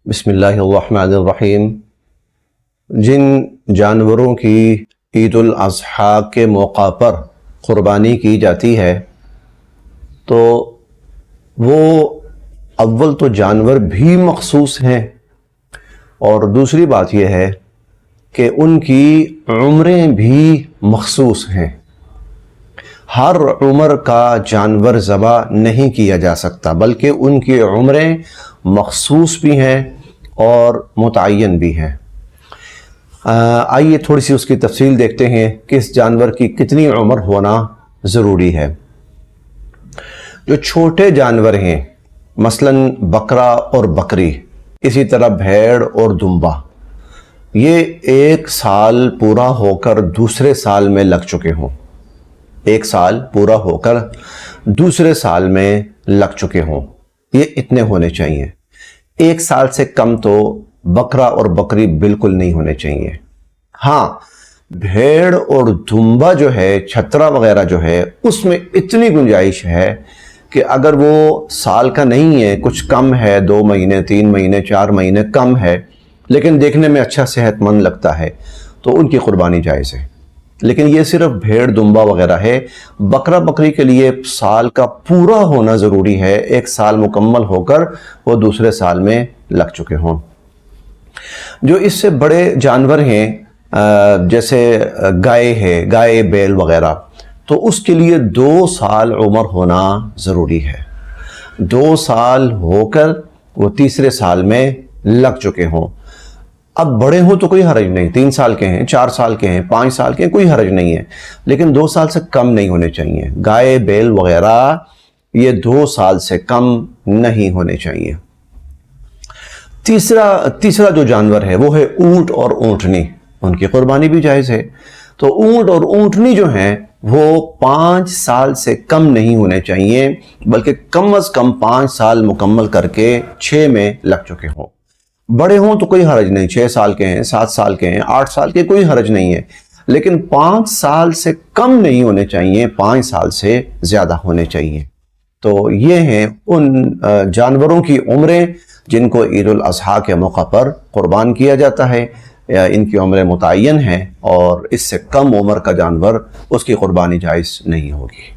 بسم اللہ الرحمن الرحیم۔ جن جانوروں کی عید الاضحیٰ کے موقع پر قربانی کی جاتی ہے تو وہ اول تو جانور بھی مخصوص ہیں، اور دوسری بات یہ ہے کہ ان کی عمریں بھی مخصوص ہیں۔ ہر عمر کا جانور ذبح نہیں کیا جا سکتا، بلکہ ان کی عمریں مخصوص بھی ہیں اور متعین بھی ہیں۔ آئیے تھوڑی سی اس کی تفصیل دیکھتے ہیں کہ اس جانور کی کتنی عمر ہونا ضروری ہے۔ جو چھوٹے جانور ہیں، مثلاً بکرا اور بکری، اسی طرح بھیڑ اور دمبا، یہ 1 سال پورا ہو کر دوسرے سال میں لگ چکے ہوں، 1 سال پورا ہو کر دوسرے سال میں لگ چکے ہوں، یہ اتنے ہونے چاہیے۔ 1 سال سے کم تو بکرا اور بکری بالکل نہیں ہونے چاہیے۔ ہاں، بھیڑ اور دمبا جو ہے، چھترا وغیرہ جو ہے، اس میں اتنی گنجائش ہے کہ اگر وہ سال کا نہیں ہے، کچھ کم ہے، 2 مہینے 3 مہینے 4 مہینے کم ہے، لیکن دیکھنے میں اچھا صحت مند لگتا ہے، تو ان کی قربانی جائز ہے۔ لیکن یہ صرف بھیڑ دمبا وغیرہ ہے۔ بکرا بکری کے لیے سال کا پورا ہونا ضروری ہے، 1 سال مکمل ہو کر وہ دوسرے سال میں لگ چکے ہوں۔ جو اس سے بڑے جانور ہیں، جیسے گائے ہے، گائے بیل وغیرہ، تو اس کے لیے 2 سال عمر ہونا ضروری ہے۔ 2 سال ہو کر وہ تیسرے سال میں لگ چکے ہوں۔ اب بڑے ہوں تو کوئی حرج نہیں، 3 سال کے ہیں، 4 سال کے ہیں، 5 سال کے ہیں، کوئی حرج نہیں ہے، لیکن 2 سال سے کم نہیں ہونے چاہیے۔ گائے بیل وغیرہ یہ 2 سال سے کم نہیں ہونے چاہیے۔ تیسرا جو جانور ہے وہ ہے اونٹ اور اونٹنی، ان کی قربانی بھی جائز ہے۔ تو اونٹ اور اونٹنی جو ہیں وہ 5 سال سے کم نہیں ہونے چاہیے، بلکہ کم از کم 5 سال مکمل کر کے 6 میں لگ چکے ہوں۔ بڑے ہوں تو کوئی حرج نہیں، 6 سال کے ہیں، 7 سال کے ہیں، 8 سال کے، کوئی حرج نہیں ہے، لیکن 5 سال سے کم نہیں ہونے چاہیے، 5 سال سے زیادہ ہونے چاہیے۔ تو یہ ہیں ان جانوروں کی عمریں جن کو عید الاضحیٰ کے موقع پر قربان کیا جاتا ہے۔ ان کی عمریں متعین ہیں، اور اس سے کم عمر کا جانور اس کی قربانی جائز نہیں ہوگی۔